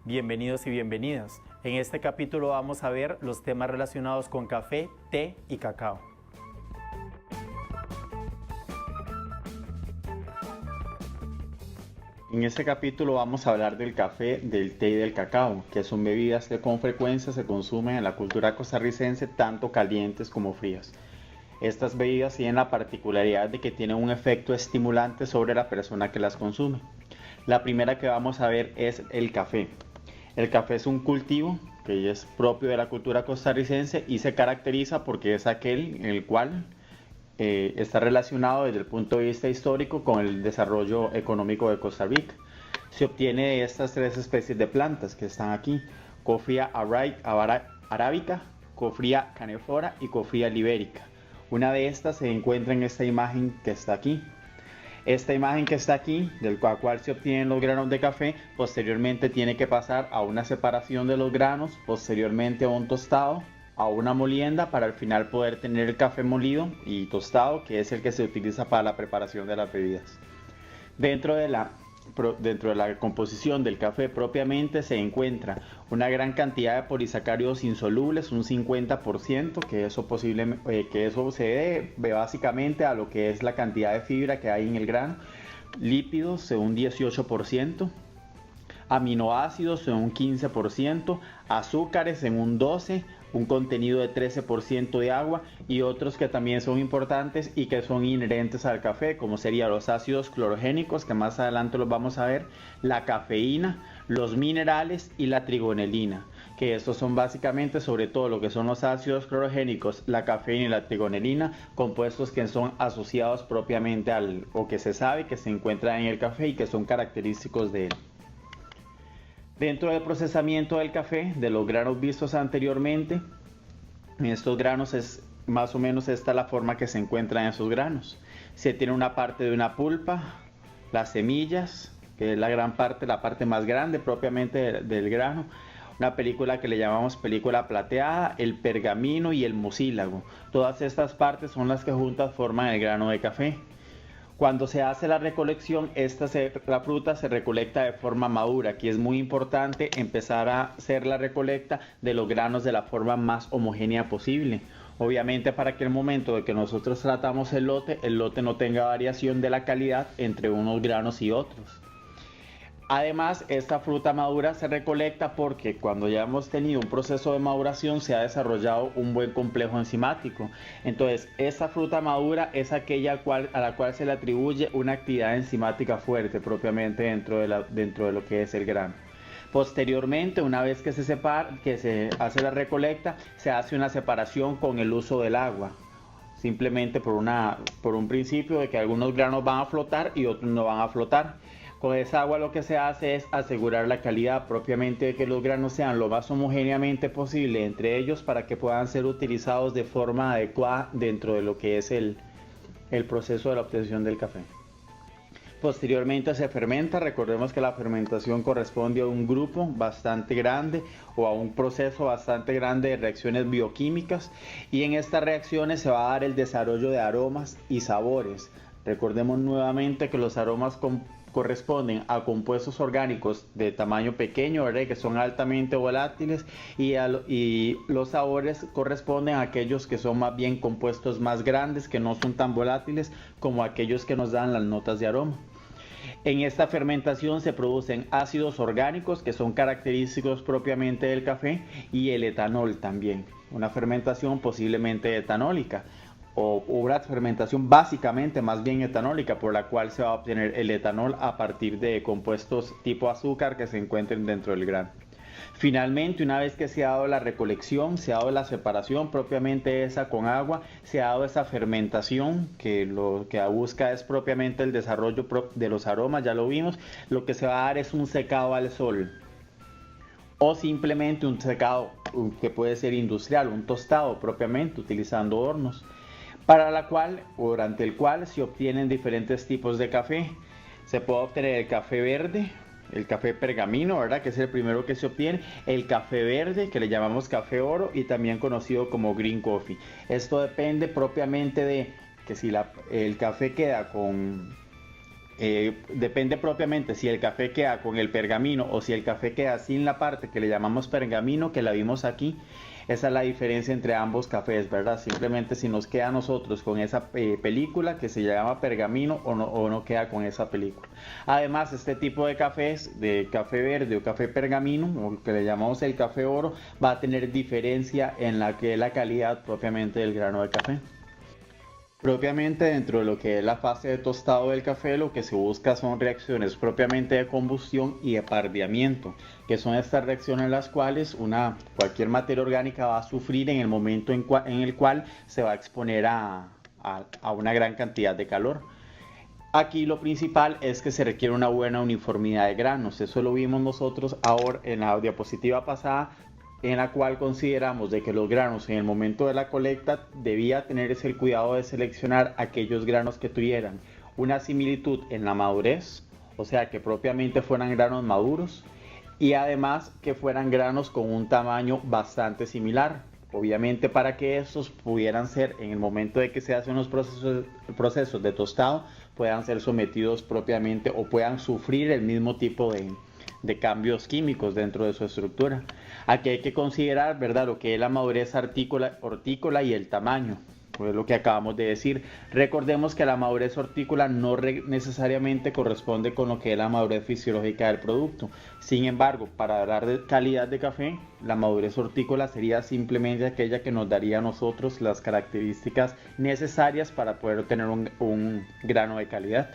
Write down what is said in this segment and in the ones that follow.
Bienvenidos y bienvenidas. En este capítulo vamos a ver los temas relacionados con café, té y cacao. En este capítulo vamos a hablar del café, del té y del cacao, que son bebidas que con frecuencia se consumen en la cultura costarricense, tanto calientes como frías. Estas bebidas tienen la particularidad de que tienen un efecto estimulante sobre la persona que las consume. La primera que vamos a ver es el café. El café es un cultivo que es propio de la cultura costarricense y se caracteriza porque es aquel en el cual está relacionado desde el punto de vista histórico con el desarrollo económico de Costa Rica. Se obtiene de estas tres especies de plantas que están aquí: Coffea arábica, Coffea canephora y Coffea liberica. Una de estas se encuentra en esta imagen que está aquí. Esta imagen que está aquí, del cual se obtienen los granos de café, posteriormente tiene que pasar a una separación de los granos, posteriormente a un tostado, a una molienda, para al final poder tener el café molido y tostado, que es el que se utiliza para la preparación de las bebidas. Dentro de la composición del café propiamente se encuentra una gran cantidad de polisacáridos insolubles, un 50%, que eso se debe básicamente a lo que es la cantidad de fibra que hay en el grano, lípidos de un 18%, aminoácidos en un 15%, azúcares en un 12%, un contenido de 13% de agua y otros que también son importantes y que son inherentes al café, como serían los ácidos clorogénicos, que más adelante los vamos a ver, la cafeína, los minerales y la trigonelina, que estos son básicamente, sobre todo lo que son los ácidos clorogénicos, la cafeína y la trigonelina, compuestos que son asociados propiamente o que se sabe que se encuentran en el café y que son característicos de él. Dentro del procesamiento del café, de los granos vistos anteriormente, en estos granos es más o menos esta la forma que se encuentra en esos granos. Se tiene una parte de una pulpa, las semillas, que es la parte más grande propiamente del grano, una película que le llamamos película plateada, el pergamino y el mucílago. Todas estas partes son las que juntas forman el grano de café. Cuando se hace la recolección, la fruta se recolecta de forma madura. Aquí es muy importante empezar a hacer la recolecta de los granos de la forma más homogénea posible. Obviamente, para que el momento de que nosotros tratamos el lote no tenga variación de la calidad entre unos granos y otros. Además, esta fruta madura se recolecta porque cuando ya hemos tenido un proceso de maduración se ha desarrollado un buen complejo enzimático. Entonces, esta fruta madura es aquella a la cual se le atribuye una actividad enzimática fuerte propiamente dentro de lo que es el grano. Posteriormente, una vez que se hace la recolecta, se hace una separación con el uso del agua. Simplemente por un principio de que algunos granos van a flotar y otros no van a flotar. Con esa agua lo que se hace es asegurar la calidad propiamente de que los granos sean lo más homogéneamente posible entre ellos para que puedan ser utilizados de forma adecuada dentro de lo que es el proceso de la obtención del café. Posteriormente se fermenta. Recordemos que la fermentación corresponde a un grupo bastante grande o a un proceso bastante grande de reacciones bioquímicas, y en estas reacciones se va a dar el desarrollo de aromas y sabores. Recordemos nuevamente que los aromas corresponden a compuestos orgánicos de tamaño pequeño, ¿verdad?, que son altamente volátiles, y los sabores corresponden a aquellos que son más bien compuestos más grandes, que no son tan volátiles como aquellos que nos dan las notas de aroma. En esta fermentación se producen ácidos orgánicos que son característicos propiamente del café, y el etanol también, una fermentación posiblemente etanólica, o una fermentación básicamente más bien etanólica, por la cual se va a obtener el etanol a partir de compuestos tipo azúcar que se encuentren dentro del grano. Finalmente, una vez que se ha dado la recolección, se ha dado la separación propiamente esa con agua, se ha dado esa fermentación que lo que busca es propiamente el desarrollo de los aromas, ya lo vimos. Lo que se va a dar es un secado al sol, o simplemente un secado que puede ser industrial, un tostado propiamente utilizando hornos, durante el cual se obtienen diferentes tipos de café. Se puede obtener el café verde, el café pergamino, ¿verdad?, que es el primero que se obtiene, el café verde, que le llamamos café oro, y también conocido como green coffee. Esto depende propiamente de que si el café queda con Depende propiamente si el café queda con el pergamino o si el café queda sin la parte que le llamamos pergamino, que la vimos aquí. Esa es la diferencia entre ambos cafés, ¿verdad? Simplemente si nos queda a nosotros con esa película que se llama pergamino o no queda con esa película. Además, este tipo de cafés, de café verde o café pergamino, o lo que le llamamos el café oro, va a tener diferencia en la que es la calidad propiamente del grano de café. Propiamente dentro de lo que es la fase de tostado del café, lo que se busca son reacciones propiamente de combustión y de pardeamiento, que son estas reacciones las cuales cualquier materia orgánica va a sufrir en el momento en el cual se va a exponer a una gran cantidad de calor. Aquí lo principal es que se requiere una buena uniformidad de granos. Eso lo vimos nosotros ahora en la diapositiva pasada, en la cual consideramos de que los granos en el momento de la colecta debía tener ese cuidado de seleccionar aquellos granos que tuvieran una similitud en la madurez, o sea que propiamente fueran granos maduros, y además que fueran granos con un tamaño bastante similar. Obviamente para que estos pudieran ser, en el momento de que se hacen los procesos de tostado, puedan ser sometidos propiamente o puedan sufrir el mismo tipo de cambios químicos dentro de su estructura. Aquí hay que considerar, ¿verdad?, lo que es la madurez hortícola y el tamaño. Pues lo que acabamos de decir. Recordemos que la madurez hortícola no necesariamente corresponde con lo que es la madurez fisiológica del producto. Sin embargo, para hablar de calidad de café, la madurez hortícola sería simplemente aquella que nos daría a nosotros las características necesarias para poder obtener un grano de calidad.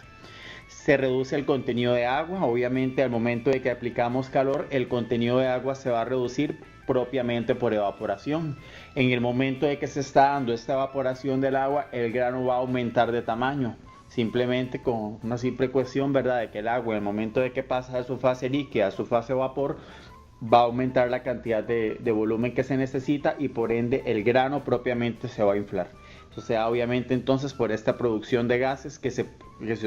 Se reduce el contenido de agua. Obviamente al momento de que aplicamos calor, el contenido de agua se va a reducir propiamente por evaporación. En el momento de que se está dando esta evaporación del agua, el grano va a aumentar de tamaño, simplemente con una simple cuestión, ¿verdad?, de que el agua en el momento de que pasa de su fase líquida a su fase vapor va a aumentar la cantidad de volumen que se necesita y por ende el grano propiamente se va a inflar. O sea, obviamente entonces por esta producción de gases que se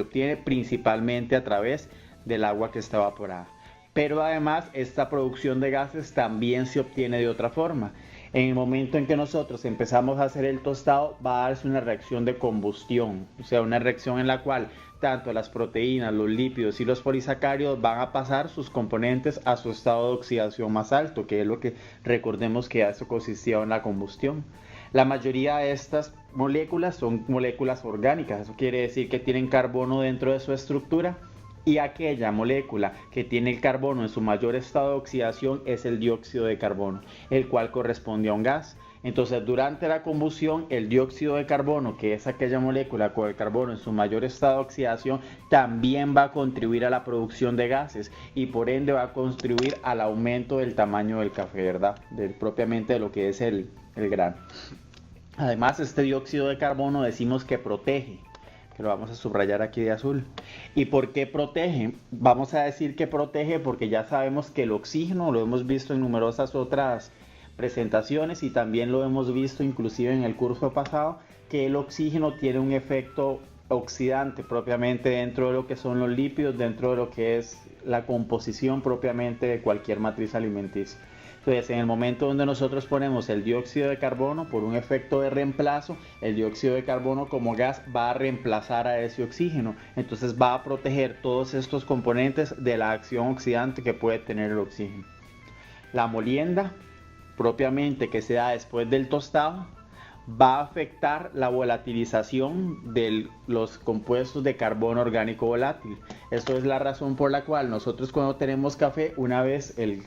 obtiene principalmente a través del agua que está evaporada. Pero además esta producción de gases también se obtiene de otra forma. En el momento en que nosotros empezamos a hacer el tostado va a darse una reacción de combustión, o sea, una reacción en la cual tanto las proteínas, los lípidos y los polisacáridos van a pasar sus componentes a su estado de oxidación más alto, que es lo que recordemos que eso consistía en la combustión. La mayoría de estas moléculas son moléculas orgánicas, eso quiere decir que tienen carbono dentro de su estructura, y aquella molécula que tiene el carbono en su mayor estado de oxidación es el dióxido de carbono, el cual corresponde a un gas. Entonces, durante la combustión, el dióxido de carbono, que es aquella molécula con el carbono en su mayor estado de oxidación, también va a contribuir a la producción de gases y por ende va a contribuir al aumento del tamaño del café, ¿verdad? Propiamente de lo que es el grano. Además, este dióxido de carbono decimos que protege, que lo vamos a subrayar aquí de azul. ¿Y por qué protege? Vamos a decir que protege porque ya sabemos que el oxígeno, lo hemos visto en numerosas otras presentaciones y también lo hemos visto inclusive en el curso pasado, que el oxígeno tiene un efecto oxidante propiamente dentro de lo que son los lípidos, dentro de lo que es la composición propiamente de cualquier matriz alimenticia. Entonces, en el momento donde nosotros ponemos el dióxido de carbono por un efecto de reemplazo, el dióxido de carbono como gas va a reemplazar a ese oxígeno. Entonces va a proteger todos estos componentes de la acción oxidante que puede tener el oxígeno. La molienda, propiamente que se da después del tostado, va a afectar la volatilización de los compuestos de carbono orgánico volátil. Esto es la razón por la cual nosotros cuando tenemos café, una vez el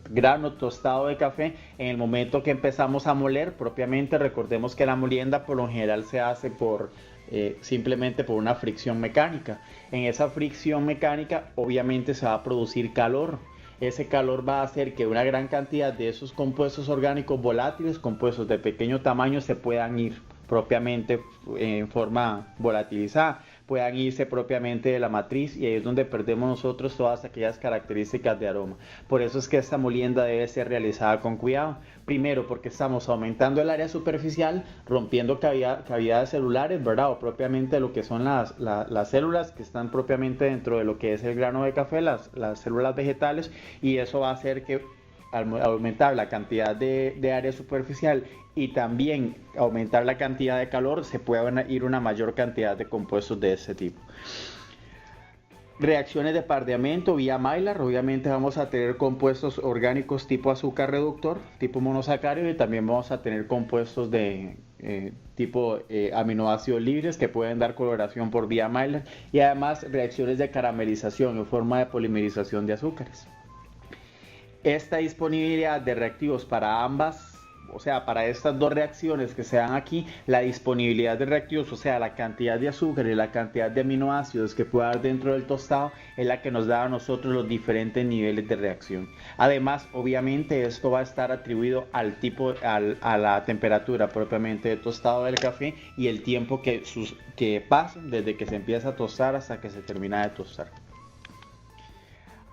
grano tostado de café, en el momento que empezamos a moler, propiamente recordemos que la molienda por lo general se hace simplemente por una fricción mecánica. En esa fricción mecánica obviamente se va a producir calor. Ese calor va a hacer que una gran cantidad de esos compuestos orgánicos volátiles, compuestos de pequeño tamaño, se puedan ir propiamente en forma volatilizada, puedan irse propiamente de la matriz y ahí es donde perdemos nosotros todas aquellas características de aroma. Por eso es que esta molienda debe ser realizada con cuidado. Primero porque estamos aumentando el área superficial, rompiendo cavidades celulares, ¿verdad? O propiamente lo que son las células que están propiamente dentro de lo que es el grano de café, las células vegetales, y eso va a hacer que al aumentar la cantidad de área superficial y también aumentar la cantidad de calor, se pueda ir una mayor cantidad de compuestos de este tipo. Reacciones de pardeamiento vía Maillard, obviamente vamos a tener compuestos orgánicos tipo azúcar reductor, tipo monosacárido, y también vamos a tener compuestos de tipo aminoácidos libres que pueden dar coloración por vía Maillard, y además reacciones de caramelización en forma de polimerización de azúcares. Esta disponibilidad de reactivos para ambas, o sea, para estas dos reacciones que se dan aquí, la disponibilidad de reactivos, o sea, la cantidad de azúcar y la cantidad de aminoácidos que puede haber dentro del tostado, es la que nos da a nosotros los diferentes niveles de reacción. Además, obviamente, esto va a estar atribuido al tipo, a la temperatura propiamente de tostado del café y el tiempo que pasa desde que se empieza a tostar hasta que se termina de tostar.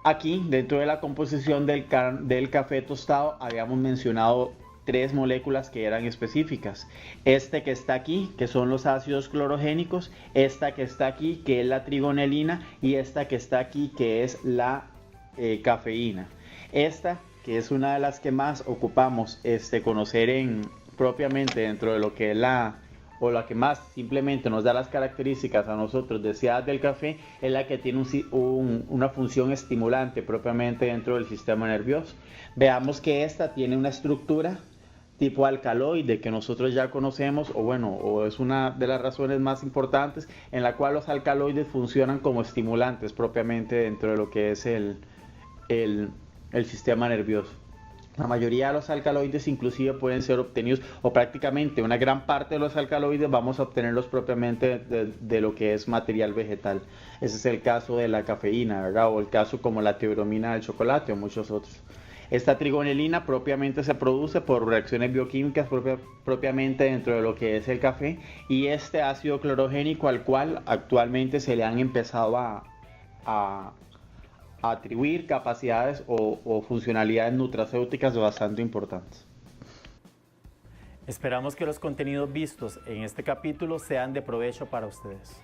Aquí, dentro de la composición del café tostado, habíamos mencionado tres moléculas que eran específicas. Este que está aquí, que son los ácidos clorogénicos, esta que está aquí, que es la trigonelina, y esta que está aquí, que es la cafeína. Esta, que es una de las que más ocupamos conocer propiamente dentro de lo que es o la que más simplemente nos da las características a nosotros deseadas del café, es la que tiene una función estimulante propiamente dentro del sistema nervioso. Veamos que esta tiene una estructura tipo alcaloide que nosotros ya conocemos, o es una de las razones más importantes en la cual los alcaloides funcionan como estimulantes propiamente dentro de lo que es el sistema nervioso. La mayoría de los alcaloides inclusive pueden ser obtenidos, o prácticamente una gran parte de los alcaloides vamos a obtenerlos propiamente de lo que es material vegetal. Ese es el caso de la cafeína, ¿verdad? O el caso como la teobromina del chocolate o muchos otros. Esta trigonelina propiamente se produce por reacciones bioquímicas propiamente dentro de lo que es el café, y este ácido clorogénico al cual actualmente se le han empezado a atribuir capacidades o funcionalidades nutracéuticas bastante importantes. Esperamos que los contenidos vistos en este capítulo sean de provecho para ustedes.